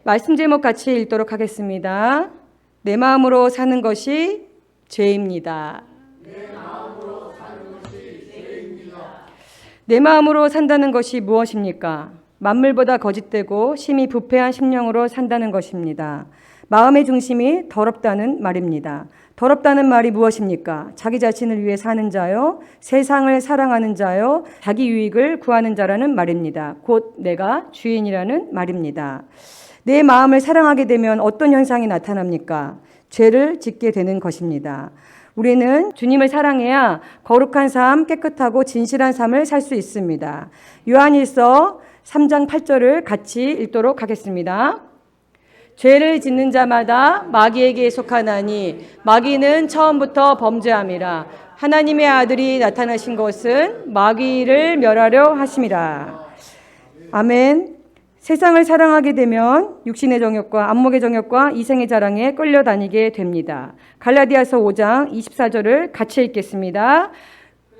말씀 제목 같이 읽도록 하겠습니다. 내 마음으로 사는 것이 죄입니다. 내 마음으로 산다는 것이 무엇입니까? 만물보다 거짓되고 심히 부패한 심령으로 산다는 것입니다. 마음의 중심이 더럽다는 말입니다. 더럽다는 말이 무엇입니까? 자기 자신을 위해 사는 자요, 세상을 사랑하는 자요, 자기 유익을 구하는 자라는 말입니다. 곧 내가 주인이라는 말입니다. 내 마음을 사랑하게 되면 어떤 현상이 나타납니까? 죄를 짓게 되는 것입니다. 우리는 주님을 사랑해야 거룩한 삶, 깨끗하고 진실한 삶을 살 수 있습니다. 요한일서 3장 8절을 같이 읽도록 하겠습니다. 죄를 짓는 자마다 마귀에게 속하나니 마귀는 처음부터 범죄함이라. 하나님의 아들이 나타나신 것은 마귀를 멸하려 하심이라. 아멘. 세상을 사랑하게 되면 육신의 정욕과 안목의 정욕과 이생의 자랑에 끌려다니게 됩니다. 갈라디아서 5장 24절을 같이 읽겠습니다.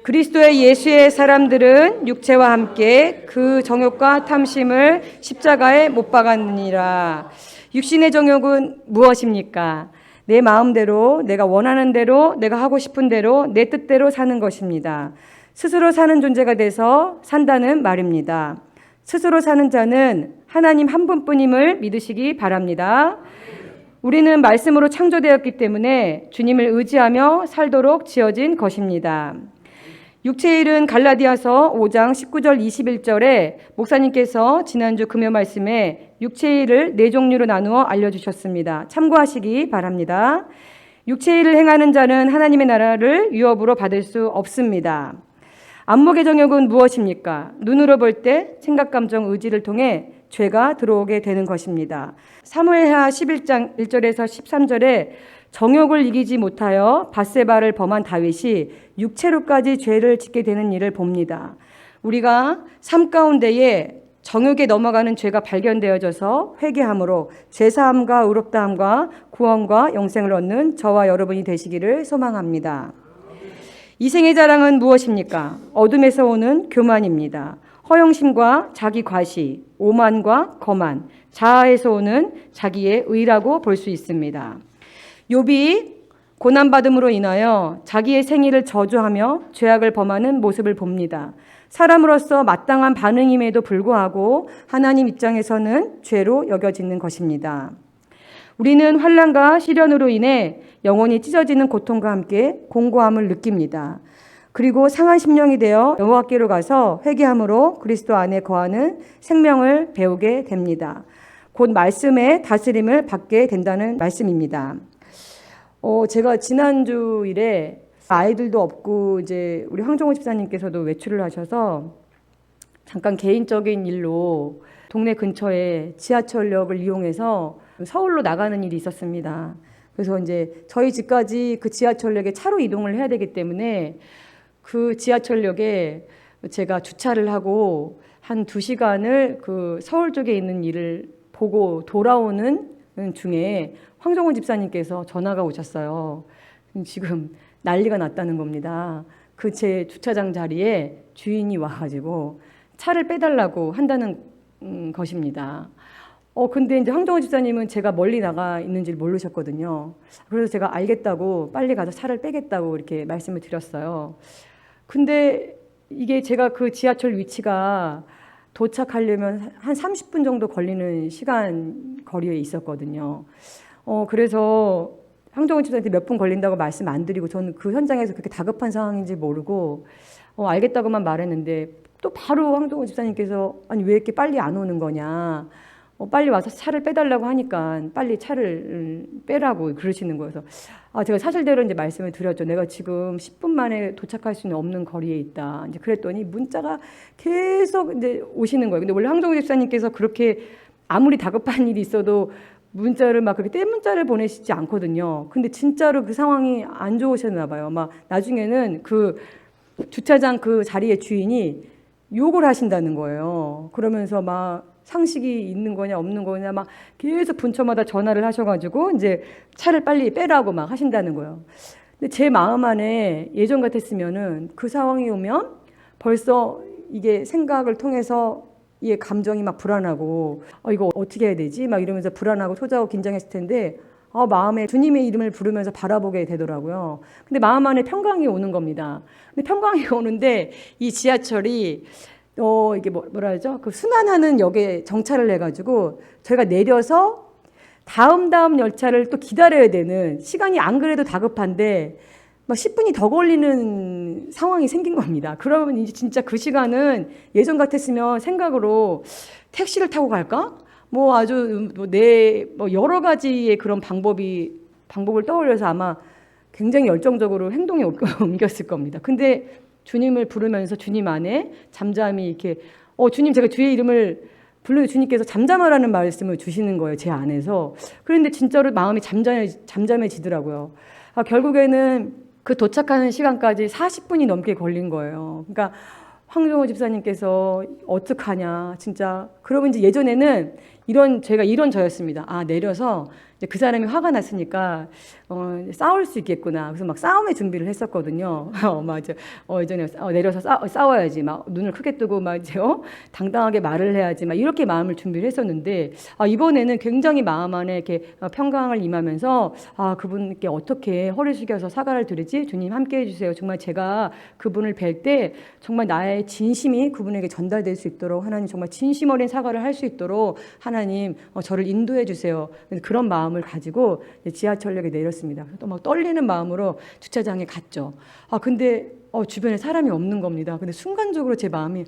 그리스도의 예수의 사람들은 육체와 함께 그 정욕과 탐심을 십자가에 못 박았느니라. 육신의 정욕은 무엇입니까? 내 마음대로, 내가 원하는 대로, 내가 하고 싶은 대로, 내 뜻대로 사는 것입니다. 스스로 사는 존재가 돼서 산다는 말입니다. 스스로 사는 자는 하나님 한 분뿐임을 믿으시기 바랍니다. 우리는 말씀으로 창조되었기 때문에 주님을 의지하며 살도록 지어진 것입니다. 육체의 일은 갈라디아서 5장 19절 21절에 목사님께서 지난주 금요 말씀에 육체의 일을 4종류로 나누어 알려주셨습니다. 참고하시기 바랍니다. 육체의 일을 행하는 자는 하나님의 나라를 유업으로 받을 수 없습니다. 안목의 정욕은 무엇입니까? 눈으로 볼 때 생각, 감정, 의지를 통해 죄가 들어오게 되는 것입니다. 사무엘하 11장 1절에서 13절에 정욕을 이기지 못하여 밧세바를 범한 다윗이 육체로까지 죄를 짓게 되는 일을 봅니다. 우리가 삶 가운데에 정욕에 넘어가는 죄가 발견되어져서 회개함으로 죄사함과 의롭다함과 구원과 영생을 얻는 저와 여러분이 되시기를 소망합니다. 이생의 자랑은 무엇입니까? 어둠에서 오는 교만입니다. 허영심과 자기 과시, 오만과 거만, 자아에서 오는 자기의 의라고 볼 수 있습니다. 욥이 고난받음으로 인하여 자기의 생일을 저주하며 죄악을 범하는 모습을 봅니다. 사람으로서 마땅한 반응임에도 불구하고 하나님 입장에서는 죄로 여겨지는 것입니다. 우리는 환난과 시련으로 인해 영혼이 찢어지는 고통과 함께 공고함을 느낍니다. 그리고 상한 심령이 되어 여호와께로 가서 회개함으로 그리스도 안에 거하는 생명을 배우게 됩니다. 곧 말씀의 다스림을 받게 된다는 말씀입니다. 제가 지난주 일에 아이들도 없고 이제 우리 황정호 집사님께서도 외출을 하셔서 잠깐 개인적인 일로 동네 근처에 지하철역을 이용해서 서울로 나가는 일이 있었습니다. 그래서 이제 저희 집까지 그 지하철역에 차로 이동을 해야 되기 때문에 그 지하철역에 제가 주차를 하고 한 2시간을 그 서울 쪽에 있는 일을 보고 돌아오는 중에 황정훈 집사님께서 전화가 오셨어요. 지금 난리가 났다는 겁니다. 그 제 주차장 자리에 주인이 와가지고 차를 빼달라고 한다는 것입니다. 근데 이제 황정훈 집사님은 제가 멀리 나가 있는지 모르셨거든요. 그래서 제가 알겠다고 빨리 가서 차를 빼겠다고 이렇게 말씀을 드렸어요. 근데 이게 제가 그 지하철 위치가 도착하려면 한 30분 정도 걸리는 시간 거리에 있었거든요. 그래서 황정훈 집사님한테 몇 분 걸린다고 말씀 안 드리고 저는 그 현장에서 그렇게 다급한 상황인지 모르고 알겠다고만 말했는데 또 바로 황정훈 집사님께서 아니 왜 이렇게 빨리 안 오는 거냐, 빨리 와서 차를 빼달라고 하니까 빨리 차를 빼라고 그러시는 거여서 제가 사실대로 이제 말씀을 드렸죠. 내가 지금 10분 만에 도착할 수는 없는 거리에 있다. 이제 그랬더니 문자가 계속 이제 오시는 거예요. 근데 원래 황정훈 집사님께서 그렇게 아무리 다급한 일이 있어도 문자를 막 그렇게 떼 문자를 보내시지 않거든요. 근데 진짜로 그 상황이 안 좋으셨나 봐요. 막 나중에는 그 주차장 그 자리의 주인이 욕을 하신다는 거예요. 그러면서 막 상식이 있는 거냐 없는 거냐 막 계속 분처마다 전화를 하셔가지고 이제 차를 빨리 빼라고 막 하신다는 거예요. 근데 제 마음 안에 예전 같았으면은 그 상황이 오면 벌써 이게 생각을 통해서 이 감정이 막 불안하고 이거 어떻게 해야 되지? 막 이러면서 불안하고 초조하고 긴장했을 텐데 마음에 주님의 이름을 부르면서 바라보게 되더라고요. 근데 마음 안에 평강이 오는 겁니다. 근데 평강이 오는데 이 지하철이 이게 뭐라 하죠? 그 순환하는 역에 정차를 해가지고 저희가 내려서 다음 열차를 또 기다려야 되는 시간이 안 그래도 다급한데 막 10분이 더 걸리는 상황이 생긴 겁니다. 그러면 이제 진짜 그 시간은 예전 같았으면 생각으로 택시를 타고 갈까? 뭐 아주 여러 가지의 그런 방법을 떠올려서 아마 굉장히 열정적으로 행동에 옮겼을 겁니다. 근데 주님을 부르면서 주님 안에 잠잠히 이렇게 주님 제가 주의 이름을 불러 주님께서 잠잠하라는 말씀을 주시는 거예요. 제 안에서. 그런데 진짜로 마음이 잠잠해지더라고요. 결국에는 그 도착하는 시간까지 40분이 넘게 걸린 거예요. 그러니까 황종호 집사님께서 어떡하냐 진짜. 그러면 이제 예전에는 제가 이런 저였습니다. 내려서 이제 그 사람이 화가 났으니까 싸울 수 있겠구나. 그래서 막 싸움의 준비를 했었거든요. 맞아. 예전에 내려서 싸워야지. 막 눈을 크게 뜨고 막 이제 당당하게 말을 해야지. 막 이렇게 마음을 준비를 했었는데 이번에는 굉장히 마음 안에 이렇게 평강을 임하면서 그분께 어떻게 허리 숙여서 사과를 드리지? 주님 함께 해주세요. 정말 제가 그분을 뵐 때 정말 나의 진심이 그분에게 전달될 수 있도록 하나님 정말 진심 어린 사과를 할 수 있도록 하나님 저를 인도해 주세요. 그런 마음을 가지고 지하철역에 내렸습니다. 또 막 떨리는 마음으로 주차장에 갔죠. 근데 주변에 사람이 없는 겁니다. 근데 순간적으로 제 마음이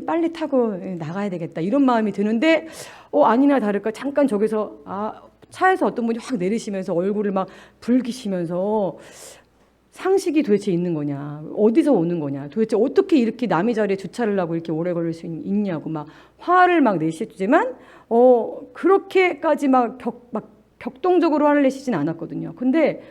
빨리 타고 나가야 되겠다 이런 마음이 드는데 아니나 다를까 잠깐 저기서 차에서 어떤 분이 확 내리시면서 얼굴을 막 붉히시면서 상식이 도대체 있는 거냐, 어디서 오는 거냐, 도대체 어떻게 이렇게 남의 자리에 주차를 하고 이렇게 오래 걸릴 수 있냐고 막 화를 막 내시지만 그렇게까지 막 격동적으로 화를 내시진 않았거든요. 근데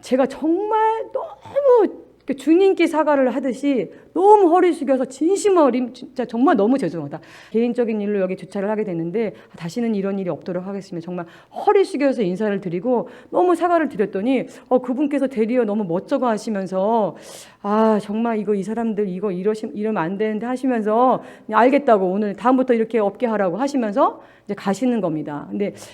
제가 정말 너무 주님께 사과를 하듯이 너무 허리 숙여서 진심 어린 진짜 정말 너무 죄송하다. 개인적인 일로 여기 주차를 하게 됐는데 다시는 이런 일이 없도록 하겠습니다. 정말 허리 숙여서 인사를 드리고 너무 사과를 드렸더니 그분께서 되려 너무 멋쩍어 하시면서 정말 이 사람들 이러면 안 되는데 하시면서 알겠다고 오늘 다음부터 이렇게 없게 하라고 하시면서 이제 가시는 겁니다.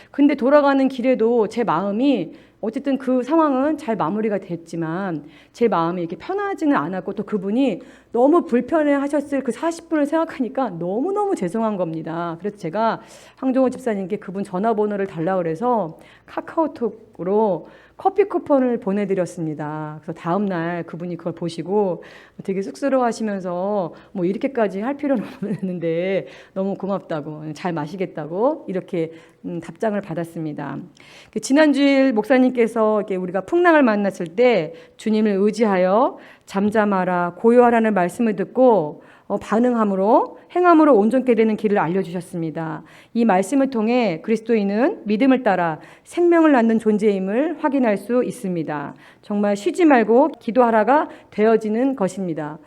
근데 돌아가는 길에도 제 마음이 어쨌든 그 상황은 잘 마무리가 됐지만 제 마음이 이렇게 편하지는 않았고 또 그분이 너무 불편해 하셨을 그 40분을 생각하니까 너무너무 죄송한 겁니다. 그래서 제가 황종호 집사님께 그분 전화번호를 달라고 그래서 카카오톡으로 커피 쿠폰을 보내드렸습니다. 그래서 다음날 그분이 그걸 보시고 되게 쑥스러워하시면서 뭐 이렇게까지 할 필요는 없는데 너무 고맙다고 잘 마시겠다고 이렇게 답장을 받았습니다. 지난주일 목사님께서 이렇게 우리가 풍랑을 만났을 때 주님을 의지하여 잠잠하라 고요하라는 말씀을 듣고 반응함으로 행함으로 온전케 되는 길을 알려주셨습니다. 이 말씀을 통해 그리스도인은 믿음을 따라 생명을 낳는 존재임을 확인할 수 있습니다. 정말 쉬지 말고 기도하라가 되어지는 것입니다.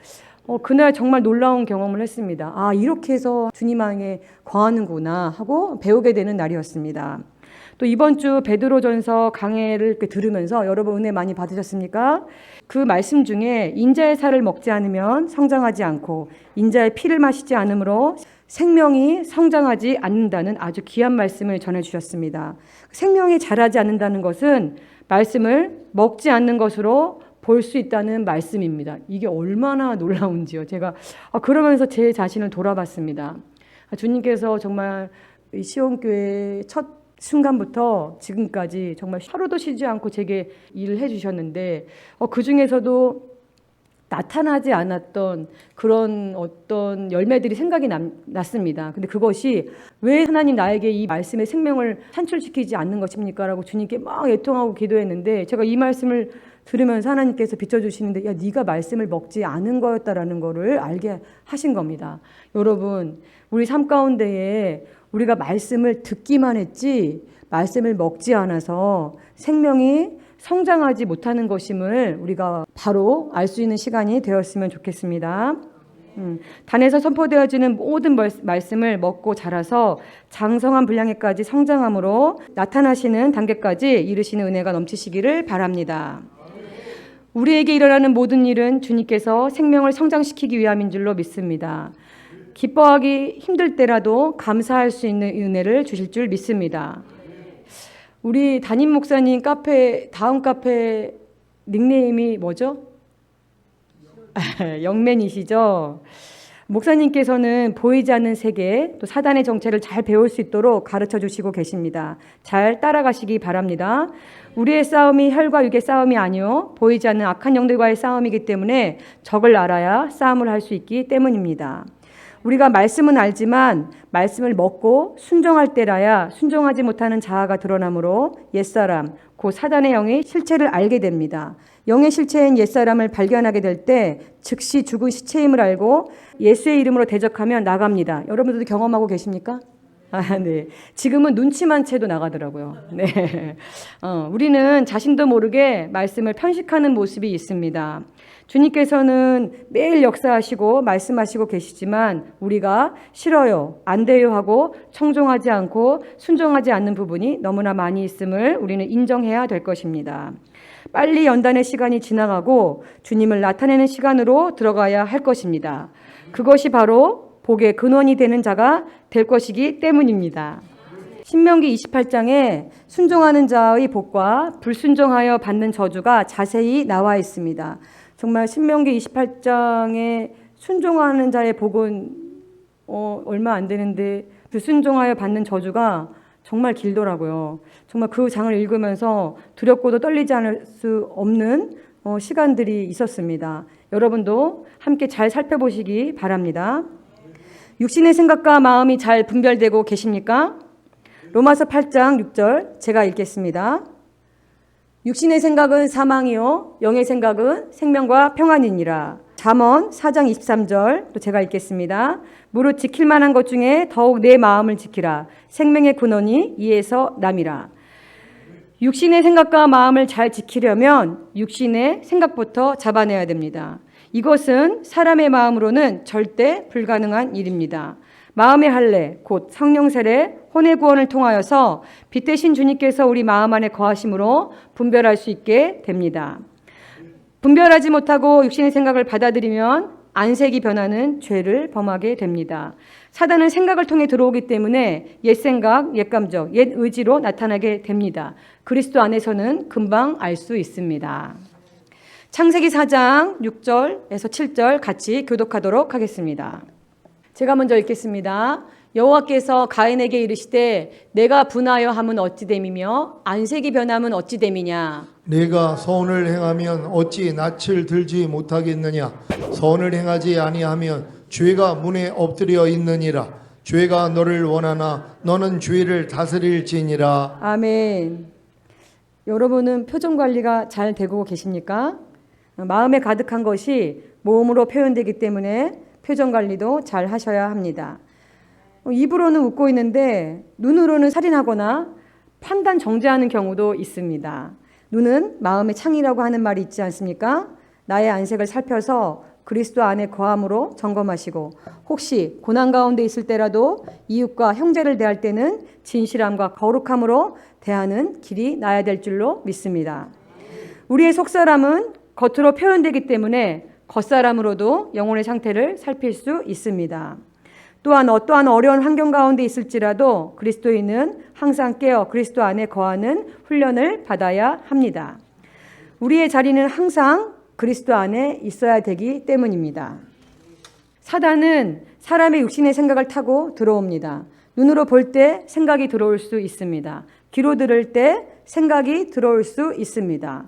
그날 정말 놀라운 경험을 했습니다. 이렇게 해서 주님 안에 거하는구나 하고 배우게 되는 날이었습니다. 또 이번 주 베드로전서 강해를 이렇게 들으면서 여러분 은혜 많이 받으셨습니까? 그 말씀 중에 인자의 살을 먹지 않으면 성장하지 않고 인자의 피를 마시지 않으므로 생명이 성장하지 않는다는 아주 귀한 말씀을 전해주셨습니다. 생명이 자라지 않는다는 것은 말씀을 먹지 않는 것으로 볼 수 있다는 말씀입니다. 이게 얼마나 놀라운지요. 제가 그러면서 제 자신을 돌아봤습니다. 주님께서 정말 시온교회 첫 순간부터 지금까지 정말 하루도 쉬지 않고 제게 일을 해주셨는데 그 중에서도 나타나지 않았던 그런 어떤 열매들이 생각이 났습니다. 근데 그것이 왜 하나님 나에게 이 말씀의 생명을 산출시키지 않는 것입니까? 라고 주님께 막 애통하고 기도했는데 제가 이 말씀을 들으면서 하나님께서 비춰주시는데 네가 말씀을 먹지 않은 거였다라는 거를 알게 하신 겁니다. 여러분 우리 삶 가운데에 우리가 말씀을 듣기만 했지 말씀을 먹지 않아서 생명이 성장하지 못하는 것임을 우리가 바로 알 수 있는 시간이 되었으면 좋겠습니다. 단에서 선포되어지는 모든 말씀을 먹고 자라서 장성한 분량에까지 성장함으로 나타나시는 단계까지 이르시는 은혜가 넘치시기를 바랍니다. 우리에게 일어나는 모든 일은 주님께서 생명을 성장시키기 위함인 줄로 믿습니다. 기뻐하기 힘들 때라도 감사할 수 있는 은혜를 주실 줄 믿습니다. 우리 담임 목사님 다음 카페 닉네임이 뭐죠? 영맨이시죠? 목사님께서는 보이지 않는 세계, 또 사단의 정체를 잘 배울 수 있도록 가르쳐 주시고 계십니다. 잘 따라가시기 바랍니다. 우리의 싸움이 혈과 육의 싸움이 아니요 보이지 않는 악한 영들과의 싸움이기 때문에 적을 알아야 싸움을 할 수 있기 때문입니다. 우리가 말씀은 알지만 말씀을 먹고 순종할 때라야 순종하지 못하는 자아가 드러나므로 옛사람, 곧 사단의 영의 실체를 알게 됩니다. 영의 실체인 옛사람을 발견하게 될 때 즉시 죽은 시체임을 알고 예수의 이름으로 대적하면 나갑니다. 여러분들도 경험하고 계십니까? 네. 지금은 눈치만 채도 나가더라고요. 네. 우리는 자신도 모르게 말씀을 편식하는 모습이 있습니다. 주님께서는 매일 역사하시고 말씀하시고 계시지만 우리가 싫어요, 안 돼요 하고 청종하지 않고 순종하지 않는 부분이 너무나 많이 있음을 우리는 인정해야 될 것입니다. 빨리 연단의 시간이 지나가고 주님을 나타내는 시간으로 들어가야 할 것입니다. 그것이 바로 복의 근원이 되는 자가 될 것이기 때문입니다. 신명기 28장에 순종하는 자의 복과 불순종하여 받는 저주가 자세히 나와 있습니다. 정말 신명기 28장에 순종하는 자의 복은 얼마 안 되는데 불순종하여 받는 저주가 정말 길더라고요. 정말 그 장을 읽으면서 두렵고도 떨리지 않을 수 없는 시간들이 있었습니다. 여러분도 함께 잘 살펴보시기 바랍니다. 육신의 생각과 마음이 잘 분별되고 계십니까? 로마서 8장 6절 제가 읽겠습니다. 육신의 생각은 사망이요 영의 생각은 생명과 평안이니라. 잠언 4장 23절 또 제가 읽겠습니다. 무릇 지킬 만한 것 중에 더욱 내 마음을 지키라. 생명의 근원이 이에서 남이라. 육신의 생각과 마음을 잘 지키려면 육신의 생각부터 잡아내야 됩니다. 이것은 사람의 마음으로는 절대 불가능한 일입니다. 마음의 할례, 곧 성령 세례, 혼의 구원을 통하여서 빛 대신 주님께서 우리 마음 안에 거하심으로 분별할 수 있게 됩니다. 분별하지 못하고 육신의 생각을 받아들이면 안색이 변하는 죄를 범하게 됩니다. 사단은 생각을 통해 들어오기 때문에 옛 생각, 옛 감정, 옛 의지로 나타나게 됩니다. 그리스도 안에서는 금방 알 수 있습니다. 창세기 4장 6절에서 7절 같이 교독하도록 하겠습니다. 제가 먼저 읽겠습니다. 여호와께서 가인에게 이르시되 내가 분하여 함은 어찌 됨이며 안색이 변함은 어찌 됨이냐. 내가 선을 행하면 어찌 낯을 들지 못하겠느냐. 선을 행하지 아니하면 죄가 문에 엎드려 있느니라. 죄가 너를 원하나 너는 죄를 다스릴지니라. 아멘. 여러분은 표정 관리가 잘 되고 계십니까? 마음에 가득한 것이 몸으로 표현되기 때문에 표정 관리도 잘 하셔야 합니다. 입으로는 웃고 있는데 눈으로는 살인하거나 판단 정죄하는 경우도 있습니다. 눈은 마음의 창이라고 하는 말이 있지 않습니까? 나의 안색을 살펴서 그리스도 안에 거함으로 점검하시고 혹시 고난 가운데 있을 때라도 이웃과 형제를 대할 때는 진실함과 거룩함으로 대하는 길이 나야 될 줄로 믿습니다. 우리의 속사람은 겉으로 표현되기 때문에 겉사람으로도 영혼의 상태를 살필 수 있습니다. 또한 어떠한 어려운 환경 가운데 있을지라도 그리스도인은 항상 깨어 그리스도 안에 거하는 훈련을 받아야 합니다. 우리의 자리는 항상 그리스도 안에 있어야 되기 때문입니다. 사단은 사람의 육신의 생각을 타고 들어옵니다. 눈으로 볼 때 생각이 들어올 수 있습니다. 귀로 들을 때 생각이 들어올 수 있습니다.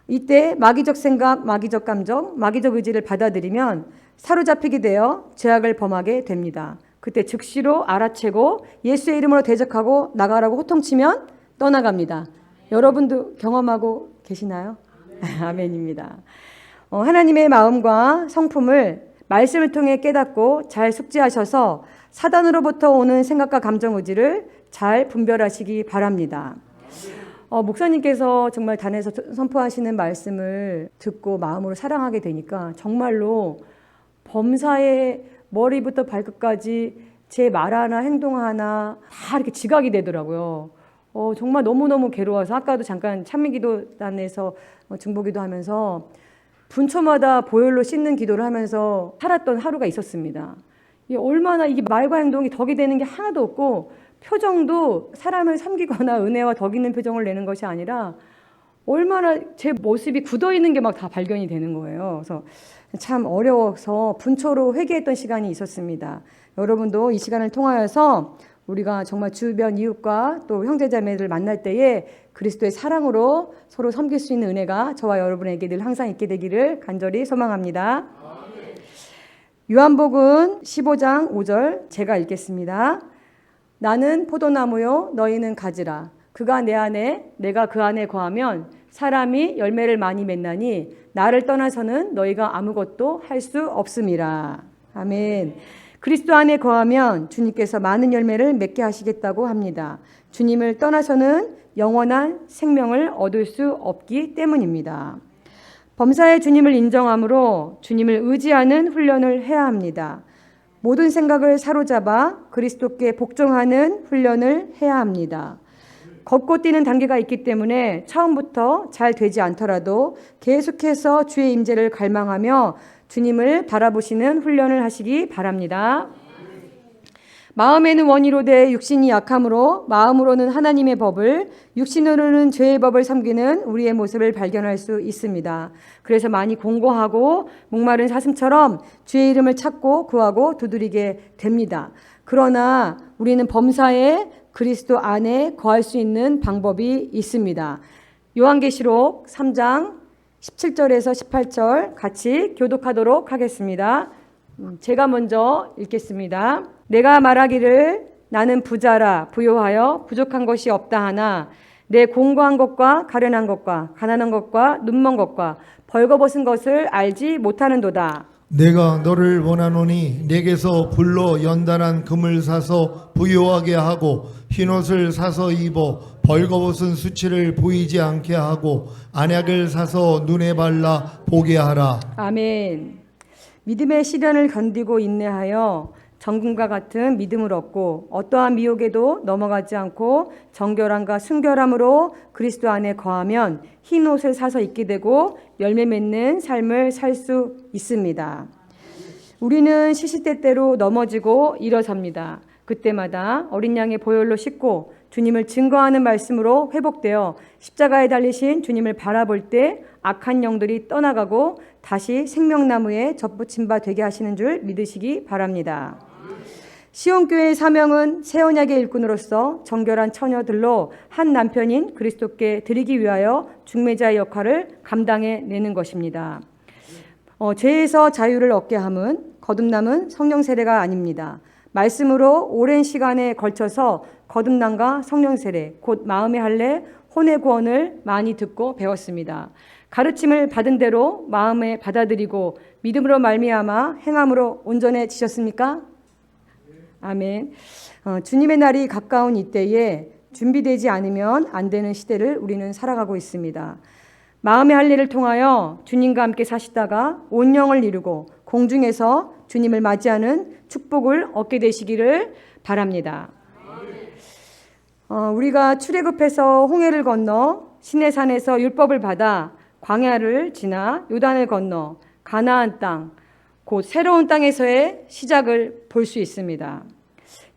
이때 마귀적 생각, 마귀적 감정, 마귀적 의지를 받아들이면 사로잡히게 되어 죄악을 범하게 됩니다. 그때 즉시로 알아채고 예수의 이름으로 대적하고 나가라고 호통치면 떠나갑니다. 여러분도 경험하고 계시나요? 아멘입니다. 하나님의 마음과 성품을 말씀을 통해 깨닫고 잘 숙지하셔서 사단으로부터 오는 생각과 감정 의지를 잘 분별하시기 바랍니다. 목사님께서 정말 단에서 선포하시는 말씀을 듣고 마음으로 사랑하게 되니까 정말로 범사의 머리부터 발끝까지 제 말 하나 행동 하나 다 이렇게 지각이 되더라고요. 정말 너무너무 괴로워서 아까도 잠깐 찬미기도단에서 중보기도 하면서 분초마다 보혈로 씻는 기도를 하면서 살았던 하루가 있었습니다. 얼마나 이게 말과 행동이 덕이 되는 게 하나도 없고, 표정도 사람을 섬기거나 은혜와 덕 있는 표정을 내는 것이 아니라 얼마나 제 모습이 굳어 있는 게 막 다 발견이 되는 거예요. 그래서 참 어려워서 분초로 회개했던 시간이 있었습니다. 여러분도 이 시간을 통하여서 우리가 정말 주변 이웃과 또 형제자매를 만날 때에 그리스도의 사랑으로 서로 섬길 수 있는 은혜가 저와 여러분에게 늘 항상 있게 되기를 간절히 소망합니다. 요한복음 15장 5절 제가 읽겠습니다. 나는 포도나무요 너희는 가지라. 그가 내 안에 내가 그 안에 거하면 사람이 열매를 많이 맺나니 나를 떠나서는 너희가 아무것도 할 수 없음이라. 아멘. 그리스도 안에 거하면 주님께서 많은 열매를 맺게 하시겠다고 합니다. 주님을 떠나서는 영원한 생명을 얻을 수 없기 때문입니다. 범사에 주님을 인정함으로 주님을 의지하는 훈련을 해야 합니다. 모든 생각을 사로잡아 그리스도께 복종하는 훈련을 해야 합니다. 걷고 뛰는 단계가 있기 때문에 처음부터 잘 되지 않더라도 계속해서 주의 임재를 갈망하며 주님을 바라보시는 훈련을 하시기 바랍니다. 마음에는 원이로되 육신이 약함으로 마음으로는 하나님의 법을 육신으로는 죄의 법을 섬기는 우리의 모습을 발견할 수 있습니다. 그래서 많이 공고하고 목마른 사슴처럼 주의 이름을 찾고 구하고 두드리게 됩니다. 그러나 우리는 범사에 그리스도 안에 거할 수 있는 방법이 있습니다. 요한계시록 3장 17절에서 18절 같이 교독하도록 하겠습니다. 제가 먼저 읽겠습니다. 내가 말하기를 나는 부자라 부요하여 부족한 것이 없다 하나 내 공고한 것과 가련한 것과 가난한 것과 눈먼 것과 벌거벗은 것을 알지 못하는도다. 내가 너를 원하노니 내게서 불로 연단한 금을 사서 부요하게 하고 흰옷을 사서 입어 벌거벗은 수치를 보이지 않게 하고 안약을 사서 눈에 발라 보게 하라. 아멘. 믿음의 시련을 견디고 인내하여 정금과 같은 믿음을 얻고 어떠한 미혹에도 넘어가지 않고 정결함과 순결함으로 그리스도 안에 거하면 흰 옷을 사서 입게 되고 열매 맺는 삶을 살 수 있습니다. 우리는 시시때때로 넘어지고 일어섭니다. 그때마다 어린 양의 보혈로 씻고 주님을 증거하는 말씀으로 회복되어 십자가에 달리신 주님을 바라볼 때 악한 영들이 떠나가고 다시 생명나무에 접붙임 바 되게 하시는 줄 믿으시기 바랍니다. 시온교회의 사명은 새 언약의 일꾼으로서 정결한 처녀들로 한 남편인 그리스도께 드리기 위하여 중매자의 역할을 감당해내는 것입니다. 죄에서 자유를 얻게 함은 거듭남은 성령 세례가 아닙니다. 말씀으로 오랜 시간에 걸쳐서 거듭남과 성령 세례, 곧 마음의 할례, 혼의 구원을 많이 듣고 배웠습니다. 가르침을 받은 대로 마음에 받아들이고 믿음으로 말미암아 행함으로 온전해지셨습니까? 아멘. 주님의 날이 가까운 이때에 준비되지 않으면 안 되는 시대를 우리는 살아가고 있습니다. 마음의 할례를 통하여 주님과 함께 사시다가 온영을 이루고 공중에서 주님을 맞이하는 축복을 얻게 되시기를 바랍니다. 우리가 출애굽해서 홍해를 건너 시내산에서 율법을 받아 광야를 지나 요단을 건너 가나안 땅, 곧 새로운 땅에서의 시작을 볼 수 있습니다.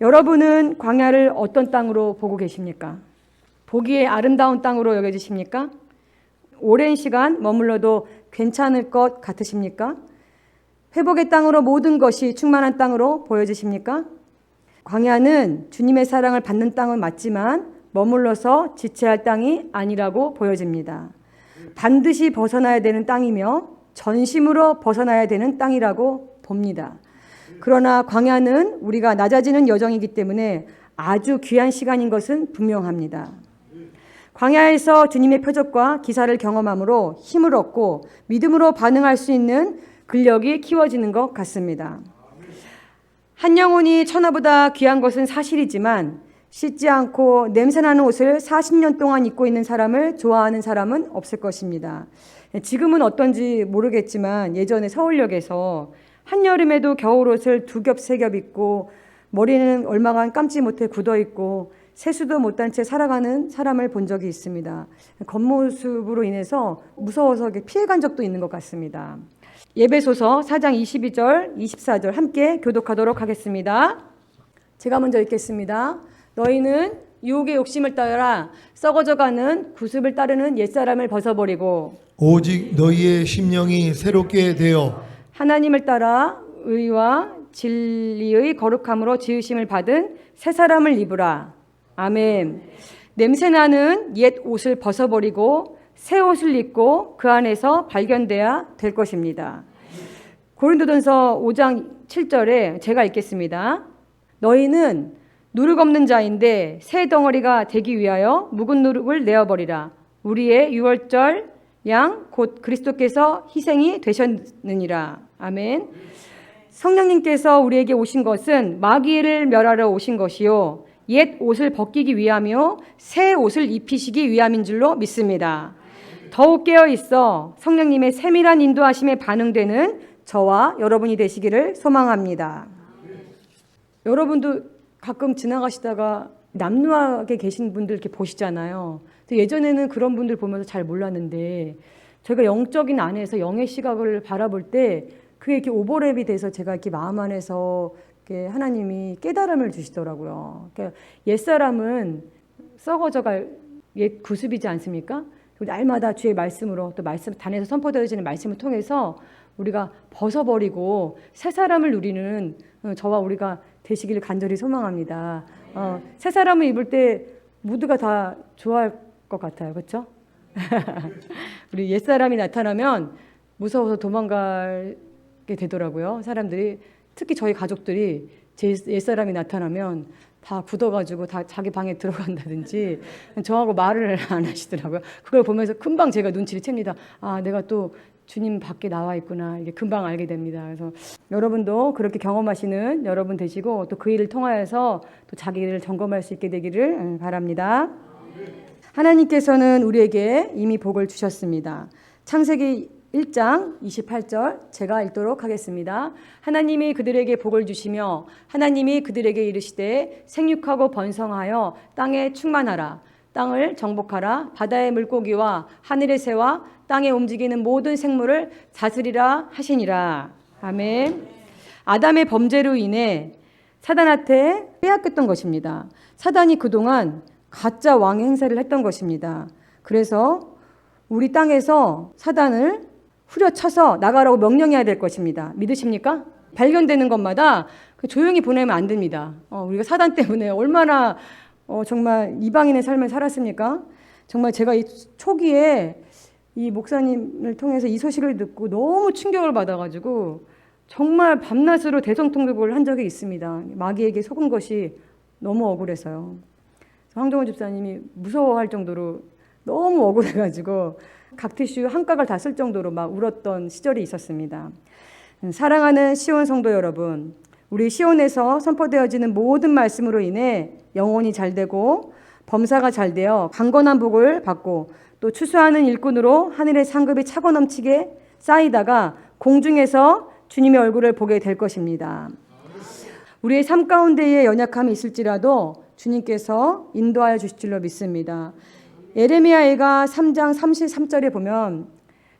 여러분은 광야를 어떤 땅으로 보고 계십니까? 보기에 아름다운 땅으로 여겨지십니까? 오랜 시간 머물러도 괜찮을 것 같으십니까? 회복의 땅으로 모든 것이 충만한 땅으로 보여지십니까? 광야는 주님의 사랑을 받는 땅은 맞지만 머물러서 지체할 땅이 아니라고 보여집니다. 반드시 벗어나야 되는 땅이며 전심으로 벗어나야 되는 땅이라고 봅니다. 그러나 광야는 우리가 낮아지는 여정이기 때문에 아주 귀한 시간인 것은 분명합니다. 광야에서 주님의 표적과 기사를 경험함으로 힘을 얻고 믿음으로 반응할 수 있는 근력이 키워지는 것 같습니다. 한 영혼이 천하보다 귀한 것은 사실이지만 씻지 않고 냄새나는 옷을 40년 동안 입고 있는 사람을 좋아하는 사람은 없을 것입니다. 지금은 어떤지 모르겠지만 예전에 서울역에서 한여름에도 겨울옷을 2겹, 3겹 입고 머리는 얼마간 감지 못해 굳어 있고 세수도 못한 채 살아가는 사람을 본 적이 있습니다. 겉모습으로 인해서 무서워서 피해간 적도 있는 것 같습니다. 예배소서 4장 22절, 24절 함께 교독하도록 하겠습니다. 제가 먼저 읽겠습니다. 너희는 유혹의 욕심을 따라 썩어져가는 구습을 따르는 옛사람을 벗어버리고 오직 너희의 심령이 새롭게 되어 하나님을 따라 의와 진리의 거룩함으로 지으심을 받은 새 사람을 입으라. 아멘. 냄새나는 옛 옷을 벗어버리고 새 옷을 입고 그 안에서 발견돼야 될 것입니다. 고린도전서 5장 7절에 제가 읽겠습니다. 너희는 누룩 없는 자인데 새 덩어리가 되기 위하여 묵은 누룩을 내어버리라. 우리의 유월절 양 곧 그리스도께서 희생이 되셨느니라. 아멘. 성령님께서 우리에게 오신 것은 마귀를 멸하러 오신 것이요 옛 옷을 벗기기 위하며 새 옷을 입히시기 위함인 줄로 믿습니다. 더욱 깨어 있어 성령님의 세밀한 인도하심에 반응되는 저와 여러분이 되시기를 소망합니다. 여러분도 가끔 지나가시다가 남루하게 계신 분들 이렇게 보시잖아요. 예전에는 그런 분들 보면서 잘 몰랐는데 저희가 영적인 안에서 영의 시각을 바라볼 때 그게 이렇게 오버랩이 돼서 제가 이렇게 마음 안에서 이렇게 하나님이 깨달음을 주시더라고요. 그러니까 옛사람은 썩어져갈 옛 구습이지 않습니까? 날마다 주의 말씀으로 또 말씀 단에서 선포되어지는 말씀을 통해서 우리가 벗어버리고 새 사람을 누리는 저와 우리가 되시기를 간절히 소망합니다. 새 사람을 입을 때 모두가 다 좋아할 것 같아요. 그렇죠? 우리 옛사람이 나타나면 무서워서 도망가게 되더라고요. 사람들이 특히 저희 가족들이 제 옛사람이 나타나면 다 굳어가지고 다 자기 방에 들어간다든지 저하고 말을 안 하시더라고요. 그걸 보면서 금방 제가 눈치를 챕니다. 아, 내가 또 주님 밖에 나와 있구나. 이게 금방 알게 됩니다. 그래서 여러분도 그렇게 경험하시는 여러분 되시고 또 그 일을 통하여서 또 자기를 점검할 수 있게 되기를 바랍니다. 하나님께서는 우리에게 이미 복을 주셨습니다. 창세기 1장 28절 제가 읽도록 하겠습니다. 하나님이 그들에게 복을 주시며 하나님이 그들에게 이르시되 생육하고 번성하여 땅에 충만하라. 땅을 정복하라. 바다의 물고기와 하늘의 새와 땅에 움직이는 모든 생물을 다스리라 하시니라. 아멘. 아담의 범죄로 인해 사단한테 빼앗겼던 것입니다. 사단이 그동안 가짜 왕의 행세를 했던 것입니다. 그래서 우리 땅에서 사단을 후려쳐서 나가라고 명령해야 될 것입니다. 믿으십니까? 발견되는 것마다 조용히 보내면 안 됩니다. 우리가 사단 때문에 얼마나 정말 이방인의 삶을 살았습니까? 정말 제가 이 초기에 이 목사님을 통해서 이 소식을 듣고 너무 충격을 받아가지고 정말 밤낮으로 대성통곡을 한 적이 있습니다. 마귀에게 속은 것이 너무 억울해서요. 황정원 집사님이 무서워할 정도로 너무 억울해가지고 각티슈 한 깍을 다 쓸 정도로 막 울었던 시절이 있었습니다. 사랑하는 시온 성도 여러분, 우리 시온에서 선포되어지는 모든 말씀으로 인해 영혼이 잘되고 범사가 잘되어 강건한 복을 받고 또 추수하는 일꾼으로 하늘의 상급이 차고 넘치게 쌓이다가 공중에서 주님의 얼굴을 보게 될 것입니다. 우리의 삶 가운데에 연약함이 있을지라도 주님께서 인도하여 주실 줄로 믿습니다. 예레미야가 3장 33절에 보면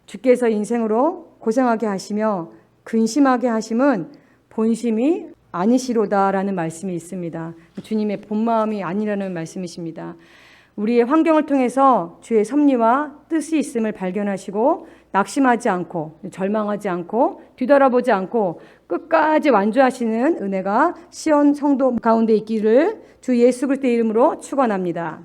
주께서 인생으로 고생하게 하시며 근심하게 하심은 본심이 아니시로다라는 말씀이 있습니다. 주님의 본마음이 아니라는 말씀이십니다. 우리의 환경을 통해서 주의 섭리와 뜻이 있음을 발견하시고 낙심하지 않고 절망하지 않고 뒤돌아보지 않고 끝까지 완주하시는 은혜가 시온 성도 가운데 있기를 주 예수 그리스도의 이름으로 축원합니다.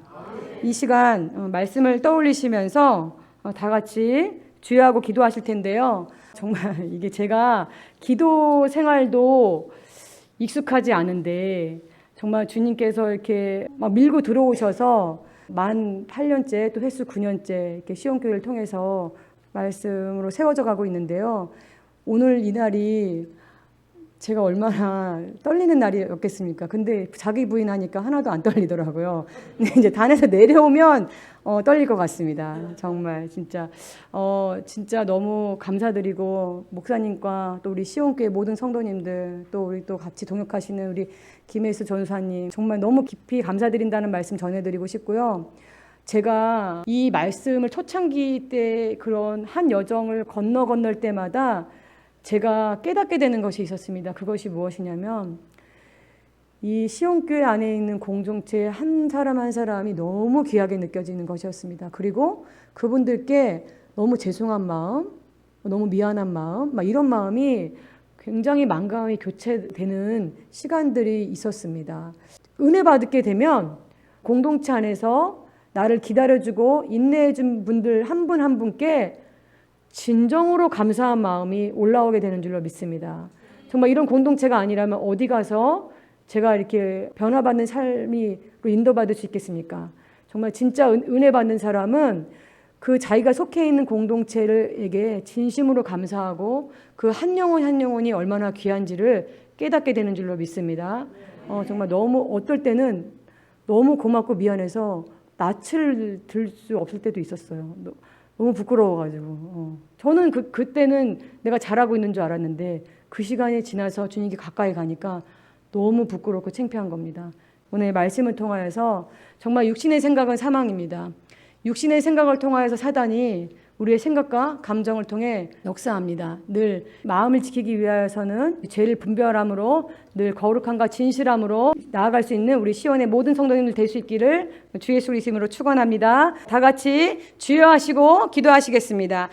이 시간 말씀을 떠올리시면서 다 같이 주여하고 기도하실 텐데요. 정말 이게 제가 기도 생활도 익숙하지 않은데 정말 주님께서 이렇게 막 밀고 들어오셔서 만 8년째 또 횟수 9년째 이렇게 시온교회를 통해서 말씀으로 세워져 가고 있는데요. 오늘 이 날이 제가 얼마나 떨리는 날이었겠습니까? 근데 자기 부인 하니까 하나도 안 떨리더라고요. 근데 이제 단에서 내려오면 떨릴 것 같습니다. 정말 진짜 너무 감사드리고 목사님과 또 우리 시온교회 모든 성도님들 또 우리 또 같이 동역하시는 우리 김혜수 전사님 정말 너무 깊이 감사드린다는 말씀 전해드리고 싶고요. 제가 이 말씀을 초창기 때 그런 한 여정을 건널 때마다 제가 깨닫게 되는 것이 있었습니다. 그것이 무엇이냐면 이 시온교회 안에 있는 공동체 한 사람 한 사람이 너무 귀하게 느껴지는 것이었습니다. 그리고 그분들께 너무 죄송한 마음, 너무 미안한 마음, 막 이런 마음이 굉장히 마음이 교체되는 시간들이 있었습니다. 은혜 받게 되면 공동체 안에서 나를 기다려주고 인내해준 분들 한 분 한 분께 진정으로 감사한 마음이 올라오게 되는 줄로 믿습니다. 정말 이런 공동체가 아니라면 어디 가서 제가 이렇게 변화받는 삶으로 인도받을 수 있겠습니까? 정말 진짜 은혜 받는 사람은 그 자기가 속해 있는 공동체에게 진심으로 감사하고 그 한 영혼 한 영혼이 얼마나 귀한지를 깨닫게 되는 줄로 믿습니다. 정말 너무 어떨 때는 너무 고맙고 미안해서 낯을 들 수 없을 때도 있었어요. 너무 부끄러워가지고. 저는 그때는 내가 잘하고 있는 줄 알았는데 그 시간이 지나서 주님께 가까이 가니까 너무 부끄럽고 창피한 겁니다. 오늘 말씀을 통하여서 정말 육신의 생각은 사망입니다. 육신의 생각을 통하여서 사단이 우리의 생각과 감정을 통해 역사합니다. 늘 마음을 지키기 위하여서는 죄를 분별함으로 늘 거룩함과 진실함으로 나아갈 수 있는 우리 시온의 모든 성도님들 될 수 있기를 주 예수 그리스도로 축원합니다. 다 같이 주여 하시고 기도하시겠습니다.